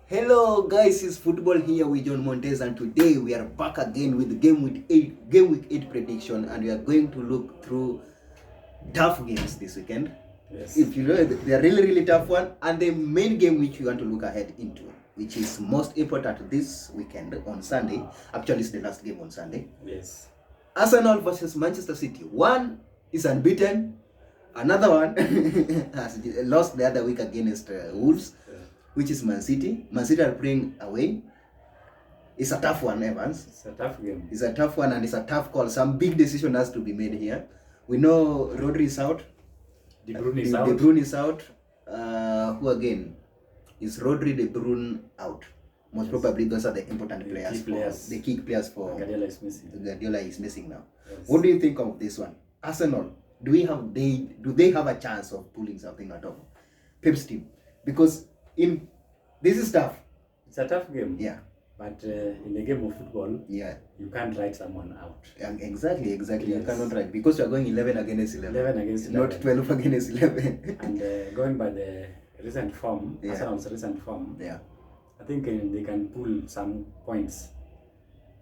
Hello guys, it's football here with John Montez, and today we are back again with game week 8 prediction, and we are going to look through tough games this weekend. Yes. If you know, they are really tough one, and the main game which we want to look ahead into, which is most important this weekend on Sunday. Actually, it's the last game on Sunday. Yes. Arsenal versus Manchester City. One is unbeaten, another one has lost the other week against Wolves. Which is Man City. Man City are playing away. It's a tough one, Evans. It's a tough game. It's a tough one, and it's a tough call. Some big decision has to be made here. We know Rodri is out. De Bruyne is out. De Bruyne is out. Who again? Is Rodri, De Bruyne out? Most probably those are the important players. The key players for Guardiola is missing. Guardiola is missing now. Yes. What do you think of this one? Arsenal, do they have a chance of pulling something out of Pep's team? Because this is tough. It's a tough game. Yeah. But in a game of football, yeah, you can't write someone out. Exactly. Yes. You cannot write, because you are going 11 against 11. 11 against 11. Not 12 against 11. And going by the recent form, Yeah. Arsenal's recent form, Yeah. I think they can pull some points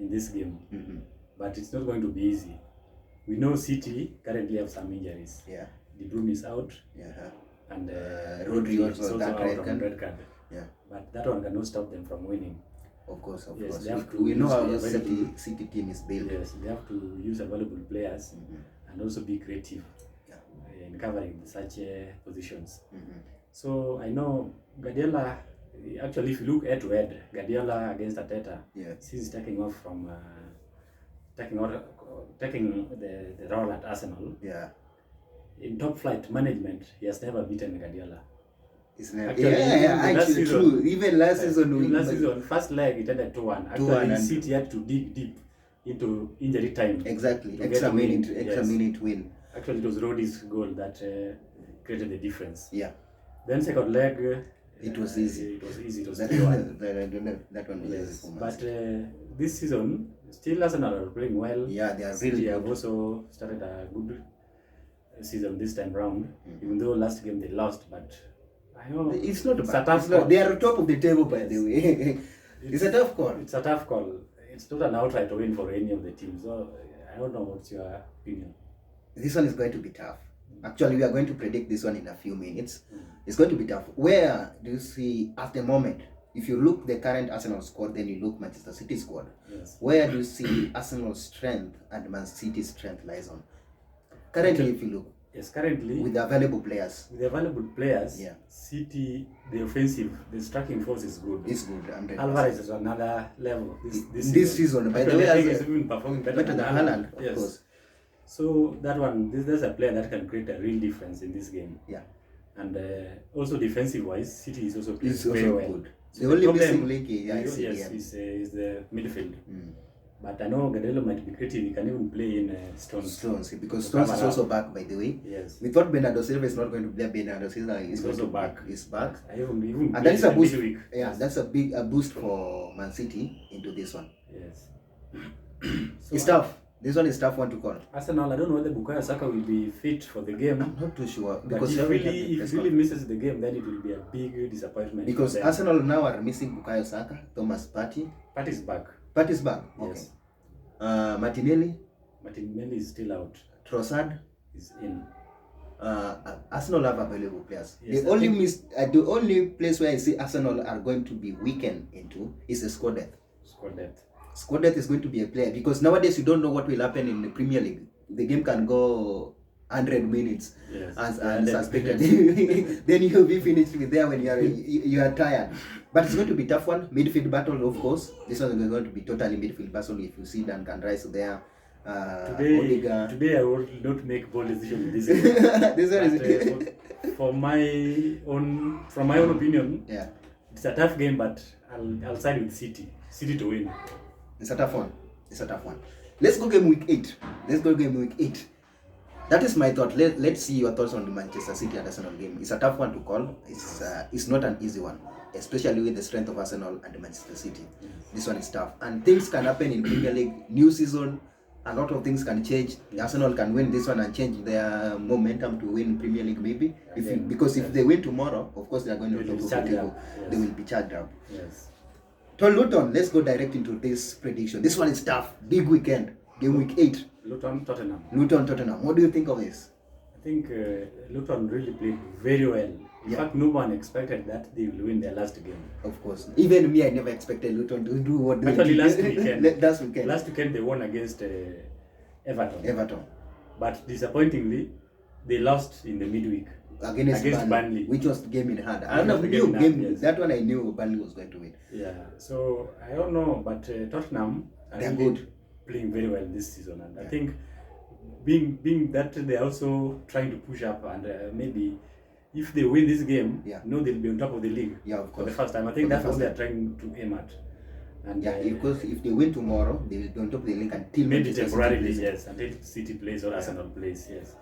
in this game. Mm-hmm. But it's not going to be easy. We know City currently have some injuries. Yeah. De Bruyne is out. Yeah. And Rodri is also got out red on card. red card. Yeah. But that one cannot stop them from winning. Of course. Yes, they have to We know use how the the available- City team is built. Yes, they have to use available players and also be creative in covering such positions. So I know Guardiola, actually if you look head to head, Guardiola against Arteta, since taking off from taking the role at Arsenal, in top flight management, he has never beaten Guardiola. Actually true. Even last season, first leg it ended 2-1. Actually, City had to dig deep into injury time. Exactly. Extra minute win. Actually, it was Rodri's goal that created the difference. Yeah. Then second leg, it was easy. It was easy. It was that 3-1. That one was easy for us. But this season, still Arsenal are playing well. Yeah, they are City really have good. also started a good season this time round. Even though last game they lost, but I know it's not bad. A tough call. They are top of the table, by the way. It's a tough call. It's a tough call. It's not an outright win for any of the teams. So I don't know what's your opinion. This one is going to be tough. Actually, we are going to predict this one in a few minutes. It's going to be tough. Where do you see at the moment? If you look the current Arsenal squad, then you look Manchester City squad. Yes. Where do you see Arsenal's strength and Man City's strength lies on? Currently, if you look. Yes, currently with the available players. Yeah. City, the offensive, the striking force is good. It's good. 100%. Alvarez is another level this season. By the way, he's even performing better than Haaland, of yes. course. So that one, there's a player that can create a real difference in this game. Yeah. And also defensive-wise, City is also playing very very well. Good. So the only missing link is the midfield. But I know Guardiola might be creative. He can even play in Stones. Because Stones is also back, by the way. Yes. We thought Bernardo Silva is not going to play. Bernardo Silva is also back. He's back. And that is a boost. Yes. That's a boost for Man City into this one. Yes. So it's tough. This one is tough one to call. Arsenal, I don't know whether Bukayo Saka will be fit for the game. I'm not too sure. Because if he really misses the game, then it will be a big disappointment. Because Arsenal now are missing Bukayo Saka, Thomas Partey. Partey's back. Partey's back. Okay. Yes. Martinelli is still out. Trossard is in. Arsenal have available players. Yes, the only place where I see Arsenal are going to be weakened into is the squad depth. Squad depth is going to be a player, because nowadays you don't know what will happen in the Premier League. The game can go 100 minutes as suspected. Then you'll be finished with there when you are tired. But it's going to be a tough one. Midfield battle, of course. This one is going to be totally midfield battle. If you see Duncan Rice there, today I will not make bold decisions in this game. This one is from my own opinion. Yeah, it's a tough game, but I'll side with City. City to win. It's a tough one. Let's go game week 8. That is my thought. Let's see your thoughts on the Manchester City and Arsenal game. It's a tough one to call. It's not an easy one, especially with the strength of Arsenal and Manchester City. This one is tough, and things can happen in Premier League. New season, a lot of things can change. Arsenal can win this one and change their momentum to win Premier League maybe. Because if they win tomorrow, of course they are going to top of the table. They will be charged up. Yes. To Luton, let's go direct into this prediction. This one is tough. Big weekend. Game week 8. Luton, Tottenham. What do you think of this? I think Luton really played very well. In fact, no one expected that they will win their last game. Of course. Even me, I never expected Luton to do what they Actually, did. last weekend. Last weekend they won against Everton. But disappointingly, they lost in the midweek against Burnley, which was the game in hand. I don't know, yes. That one I knew Burnley was going to win. Yeah. So I don't know, but Tottenham are really good, playing very well this season, and I think being that they're also trying to push up, and maybe if they win this game, they'll be on top of the league. Yeah, of course. For the first time. I think that's what they're trying to aim at. And because if they win tomorrow, they will be on top of the league until maybe temporarily, yes, until City plays or Arsenal plays, yes.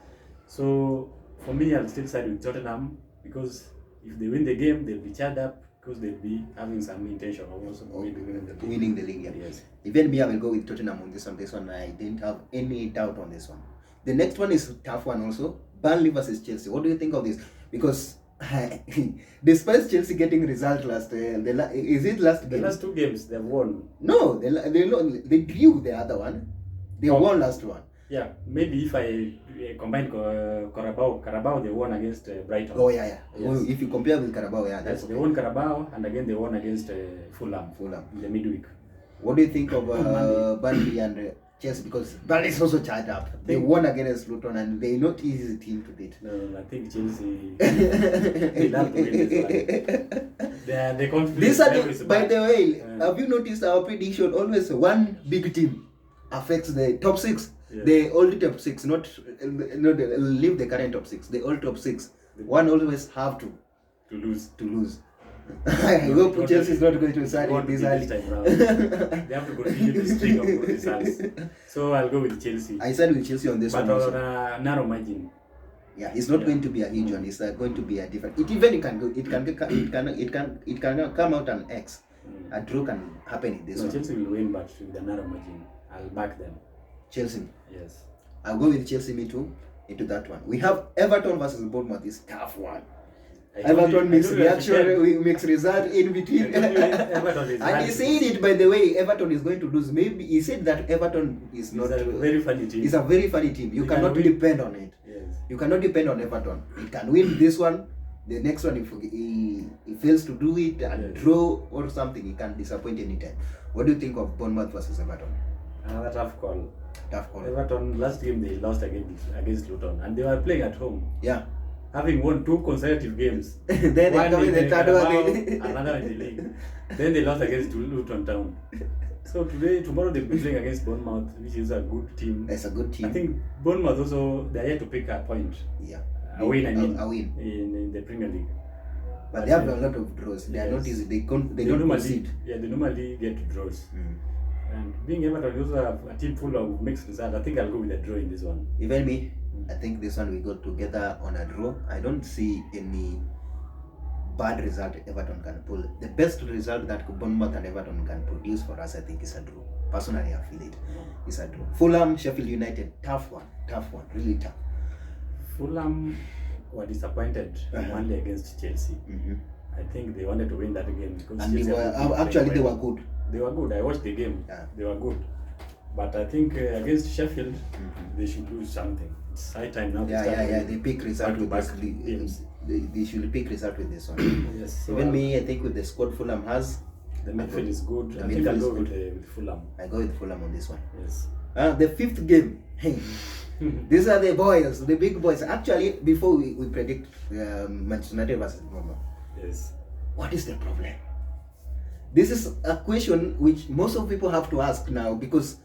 So for me, I'll still side with Tottenham, because if they win the game, they'll be charged up, because they'll be having some intention of also winning the league. Yes. Even me, I will go with Tottenham on this one. This one, I didn't have any doubt on this one. The next one is a tough one also. Burnley versus Chelsea. What do you think of this? Because despite Chelsea getting result last, is it last game? The last two games they've won. No, they drew the other one. They won last one. Yeah, maybe if I combine Carabao, they won against Brighton. Oh yeah. Yes. Oh, if you compare with Carabao, that's they won Carabao, and again they won against Fulham in the midweek. What do you think of Burnley and Chelsea? Because Burnley is also charged up. They won against Luton, and they're not easy team to beat. No, I think Chelsea they love to win this one. They confident. By the way, have you noticed our prediction? Always one big team affects the top 6. Yes. The old top 6, not leave the current top 6. The old top 6. One always have to lose. I hope Chelsea is not going to side in this early. They have to continue the string of good results. So I'll go with Chelsea. I side with Chelsea on this one. But on a narrow margin. Yeah, it's not going to be a huge one. It's going to be a different. It can come out an X. A draw can happen in this one. Chelsea will win, but with a narrow margin. I'll back them. Chelsea. Yes. I'll go with Chelsea, me too, into that one. We have Everton versus Bournemouth. It's a tough one. Everton makes reaction, makes result in between. And he said it, by the way, Everton is going to lose. Maybe he said that Everton is not a very funny team. It's a very funny team. You cannot depend on it. Yes. You cannot depend on Everton. It can win this one. The next one, if he fails to do it and draw or something, he can disappoint anytime. What do you think of Bournemouth versus Everton? Another tough call. Tough call. Everton, last game they lost against Luton, and they were playing at home. Yeah. Having won 2 consecutive games. Then they come in the third one. Another in the league. Then they lost against Luton Town. So tomorrow they'll be playing against Bournemouth, which is a good team. It's a good team. I think Bournemouth also, they're yet to pick a point. Yeah. A win, in the Premier League. But they have a lot of draws. They are not easy. They don't concede. Yeah, they normally get draws. And being Everton is also a team full of mixed results, I think I'll go with a draw in this one. Even me, I think this one we go together on a draw. I don't see any bad result Everton can pull. The best result that Bournemouth and Everton can produce for us, I think, is a draw. Personally, I feel it. It's a draw. Fulham, Sheffield United, tough one, really tough. Fulham were disappointed only against Chelsea. I think they wanted to win that game because and they were good. They were good. I watched the game. Yeah. They were good. But I think against Sheffield, they should do something. It's high time now. They pick result with this. They should pick result with this one. Yes. So even me, I think with the squad Fulham has, the midfield is good. I think I'll go with Fulham. I go with Fulham on this one. Yes. The 5th game. Hey. These are the boys, the big boys. Actually, before we predict Manchester United versus Bournemouth. Yes. What is the problem? This is a question which most of people have to ask now, because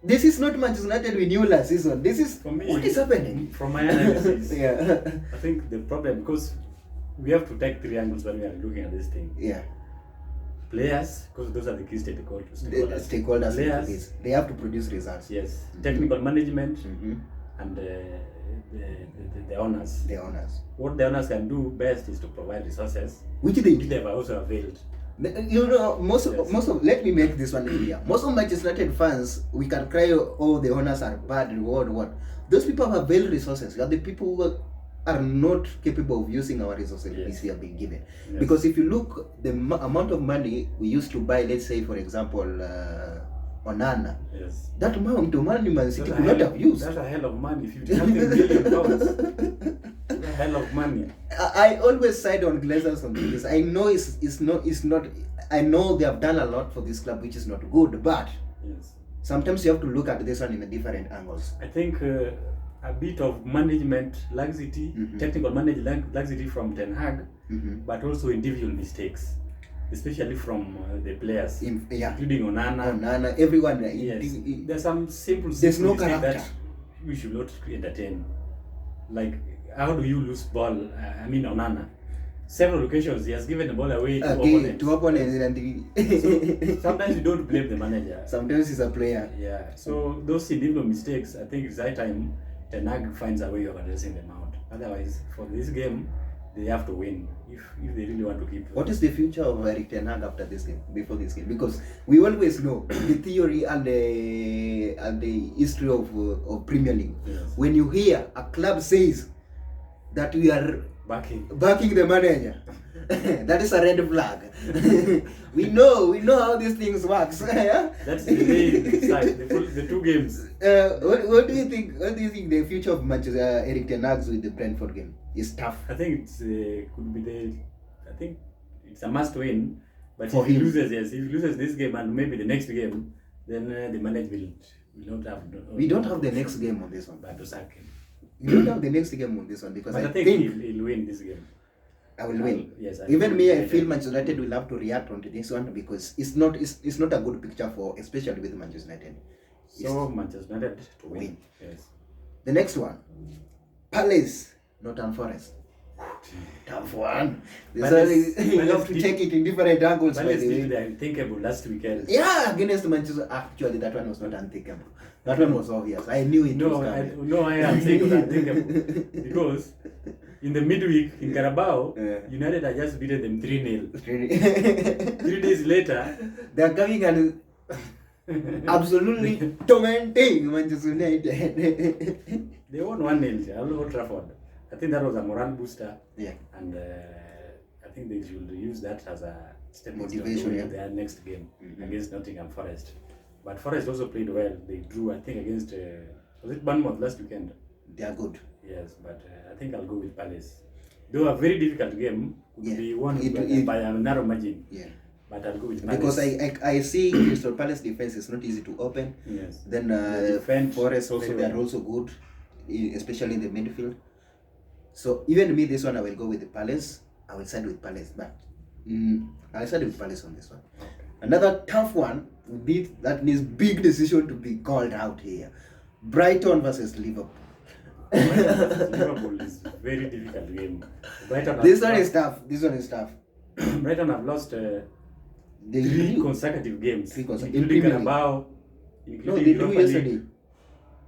this is not Manchester United we knew last season. This is for me, what is happening. From my analysis, I think the problem, because we have to take 3 angles when we are looking at this thing. Yeah. Players, because those are the key stakeholders. Players, they have to produce results. Yes. Technical management and the owners. The owners. What the owners can do best is to provide resources, which they have also availed. You know, most of let me make this one clear. Most of Manchester United fans, we can cry, oh, the owners are bad, what. Those people have very resources. They are the people who are not capable of using our resources which we have been given. Yes. Because if you look, the amount of money we used to buy, let's say, for example, Onana, Yes. that amount of money Man City could not have used. That's a hell of money. 50 million pounds. That's a hell of money. I always side on Glazers on this. I know it's not. I know they have done a lot for this club, which is not good, but Yes. sometimes you have to look at this one in a different angles. I think a bit of management laxity, technical management laxity from Ten Hag, but also individual mistakes, especially from the players, including Onana, everyone. Yes. There's some simple There's no mistakes character that we should not entertain. Like, how do you lose ball? Onana. Several occasions he has given the ball away to opponents. So sometimes you don't blame the manager. Sometimes he's a player. Yeah. So those individual mistakes, I think it's high time Ten Hag finds a way of addressing them out. Otherwise, for this game, they have to win if they really want to keep. What is the future of Eric Ten Hag after this game? Before this game, because we always know the theory and the history of Premier League. Yes. When you hear a club says that we are backing the manager, that is a red flag. we know how these things works. That's the main side. The two games. What do you think? What do you think the future of Manchester Eric Ten Hag's with the Brentford game is tough? I think it's could be I think it's a must win. But For if he him. loses, if he loses this game and maybe the next game, then the management will not have. We don't have the next game on this one. But to sack him. We don't have the next game on this one because But I think he'll win this game. I will win. Yes. Even me, I feel Manchester United will have to react onto this one because it's not a good picture for, especially with Manchester United. So Manchester United to win. Yes. The next one, Palace, Northern Forest. Tough one. This one, you have to take it in different angles. By Palace the way. did the unthinkable last weekend. Yeah, against Manchester. Actually, that one was not unthinkable. That one was obvious. I knew it was coming. I am saying it was unthinkable because in the midweek in Carabao, United had just beaten them 3-0. 3 days later, they are coming and absolutely tormenting Manchester United. They won 1-0 at Old Trafford. I think that was a morale booster. Yeah. And I think they should use that as a step motivation to their next game against Nottingham Forest. But Forest also played well. They drew, I think, against was it Bournemouth last weekend? They are good. Yes, but I think I'll go with Palace. Though a very difficult game, could be won by a narrow margin. Yeah. But I'll go with Palace. Because I see Crystal Palace defense is not easy to open. Yes. Then Forest also, they are also good, especially in the midfield. So even me, this one I will go with the Palace. I will side with Palace, but I'll side with Palace on this one. Okay. Another tough one that needs big decision to be called out here. Brighton versus Liverpool. Liverpool is a very difficult game. This one is tough. Brighton have lost 3 consecutive games. Including Carabao. No, they drew yesterday.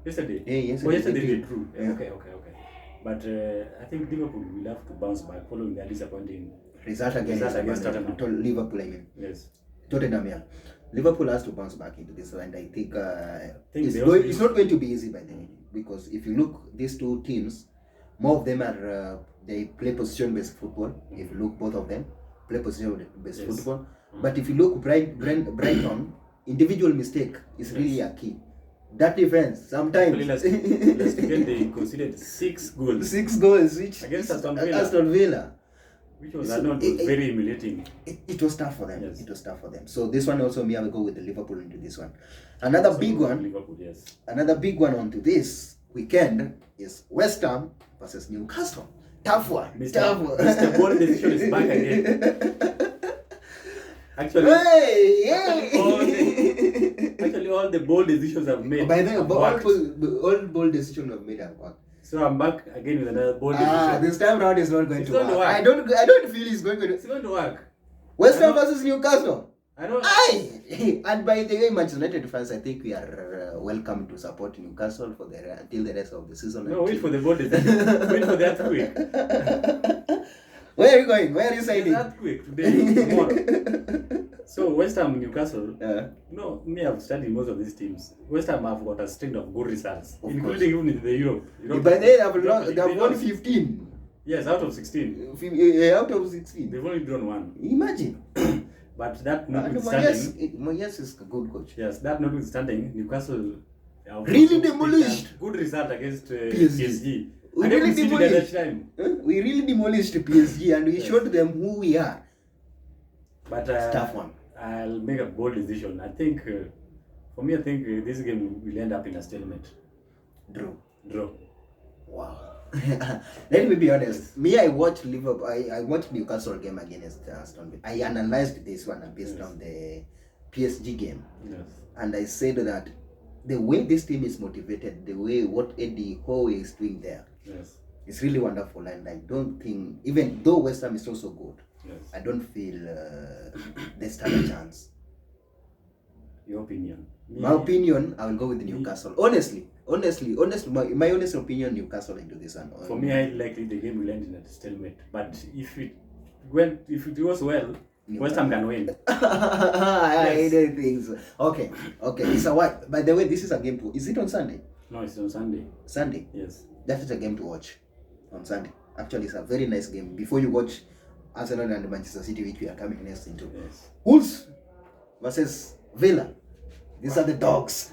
Yesterday? Yeah, yesterday. Yesterday they drew. Yeah. Okay. But I think Liverpool will have to bounce back following their disappointing result against Tottenham. Liverpool, I mean. Yes. Tottenham, yeah. Liverpool has to bounce back into this, and I think it's not going to be easy by the way. Because if you look, these two teams, more of them are they play position-based football. If you look, both of them play position-based football. But if you look, Brighton, individual mistake is really a key. That defense sometimes. Last weekend they conceded 6 goals. 6 goals which against Aston Villa. Which was very humiliating. It was tough for them. Yes. It was tough for them. So this one also, me, I will go with the Liverpool into this one. Another big one. Liverpool, yes. Another big one onto this weekend is West Ham versus Newcastle. Tough one. Mr. Ball decision is back again. Actually, all the bold decisions I've made. By the way, all bold decisions I've made have worked. So I'm back again with another bold decision. This time round is not going to work. I don't feel it's going to. It's going to work. West Ham versus Newcastle. I don't. And by the way, Manchester United fans, I think we are welcome to support Newcastle for until the rest of the season. No, wait for the bold decision. Wait for the earthquake. Where are you going? Where are you There's siding? earthquake today, tomorrow. So West Ham, Newcastle. No, me, I've studied most of these teams. West Ham have got a string of good results, including even in the Europe. But they have won 15. Yes, out of 16. Out of 16. They've only drawn one. Imagine. But that notwithstanding, Moyes is a good coach. yes, that notwithstanding, Newcastle Really demolished. good result against PSG. PSG. We And really even City demolished. that time. We really demolished PSG and we Yes. showed them who we are. But It's tough one. I'll make a bold decision. I think, for me, I think this game will end up in a stalemate. Draw. Wow. Let me be honest. Me, I watched Liverpool. I watched Newcastle game against Aston Villa. I analyzed this one based on the PSG game, Yes. and I said that the way this team is motivated, the way what Eddie Howe is doing there, Yes. it's really wonderful. And I don't think, even though West Ham is also good, Yes. I don't feel they stand a chance. Your opinion? My opinion, I will go with Newcastle. Honestly, my honest opinion, Newcastle into this one. For me, I likely the game will end in a stalemate. But if it goes well, West Ham can win. I don't think so. Okay. So what? By the way, this is a game to. Is it on Sunday? No, it's on Sunday. Sunday. Yes. That is a game to watch on Sunday. Actually, it's a very nice game. Before you watch Arsenal and Manchester City, which we are coming next into. Yes. Wolves versus Villa. These are the dogs.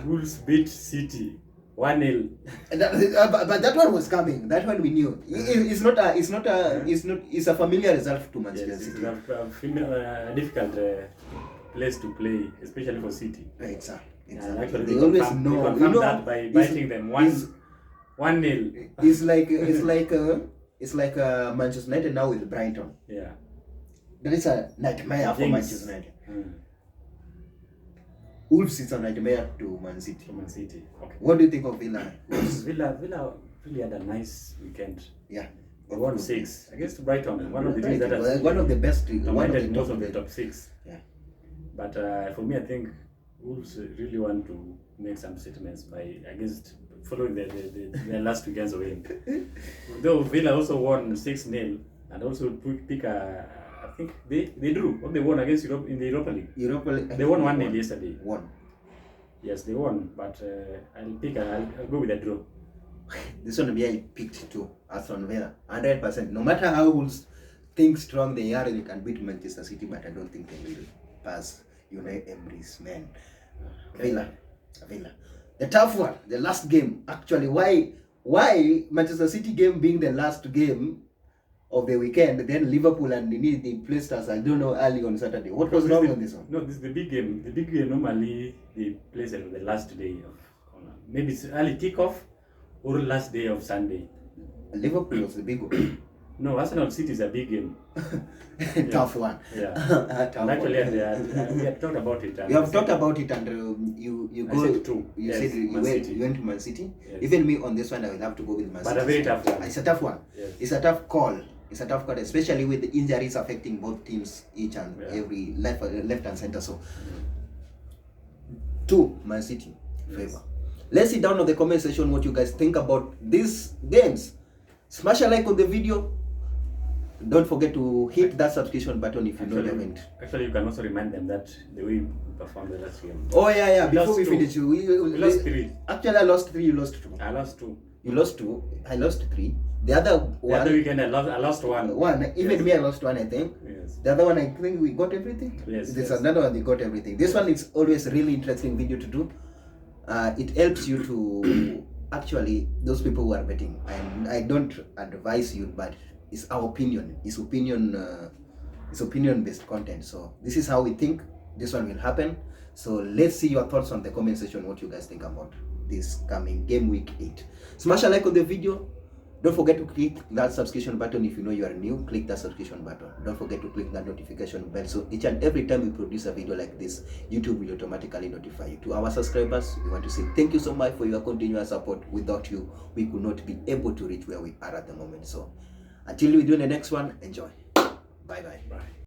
Wolves beat City 1-0. But that one was coming. That one we knew. It's a familiar result to Manchester Yes, City. it's a difficult place to play, especially for City. Exactly. And actually, They always know. They confirmed that by biting them 1-0. It's like Manchester United now with Brighton. Yeah. That is a nightmare for Manchester United. Mm. Wolves is a nightmare to Man City. Man City. Okay. What do you think of Villa? Villa really had a nice weekend. Yeah. They won 6 against Brighton. One of the teams that has one of the best. One of the most top of the top 6. Yeah. But for me, I think Wolves really want to make some statements by against following their last weekend's win. Though Villa also won 6-0 and also pick a. I think they drew. What they won against Europe in the Europa League. They won 1-0 yesterday. Yes, they won. But I'll go with a draw. This one I picked too. Aston Villa, 100%. No matter how Wolves think strong they are, they can beat Manchester City, but I don't think they will pass Unai Emery's men. Villa. The tough one, the last game. Actually, why Manchester City game being the last game of the weekend, then Liverpool and they placed us, I don't know, early on Saturday. What was wrong on this one? No, this is the big game. The big game normally they place it on the last day of maybe it's early kickoff or last day of Sunday. Liverpool was the big one. No, Arsenal City is a big game. Tough one. Yeah. And actually, we had talked about it. We have talked about it, and you go. Said two. You Yes, said you went to Man City. Yes. Even me on this one, I will have to go with Man City. But a very tough one. It's a tough one. Yes. It's a tough call. Especially with the injuries affecting both teams, each and every left and center. So, to Man City favor. Let's sit down on the comment section what you guys think about these games. Smash a like on the video. Don't forget to hit that subscription button if you know you haven't. Actually, you can also remind them that the way we performed the last game. Oh yeah. Before we two. finish, we lost 3. Actually, I lost 3. You lost 2. I lost 2. You lost 2. I lost 3. The other one. The other weekend, I lost 1. Even Yes. me, I lost 1. I think. Yes. The other one, I think we got everything. Yes. There's another one, we got everything. This one is always a really interesting video to do. It helps you to actually those people who are betting. And I don't advise you, but it's our opinion. It's opinion based content. So this is how we think this one will happen. So let's see your thoughts on the comment section. What you guys think about this coming game week 8. Smash a like on the video. Don't forget to click that subscription button if you know you are new. Click that subscription button. Don't forget to click that notification bell. So each and every time we produce a video like this, YouTube will automatically notify you. To our subscribers, we want to say thank you so much for your continuous support. Without you, we could not be able to reach where we are at the moment. So until we do the next one, enjoy. Bye.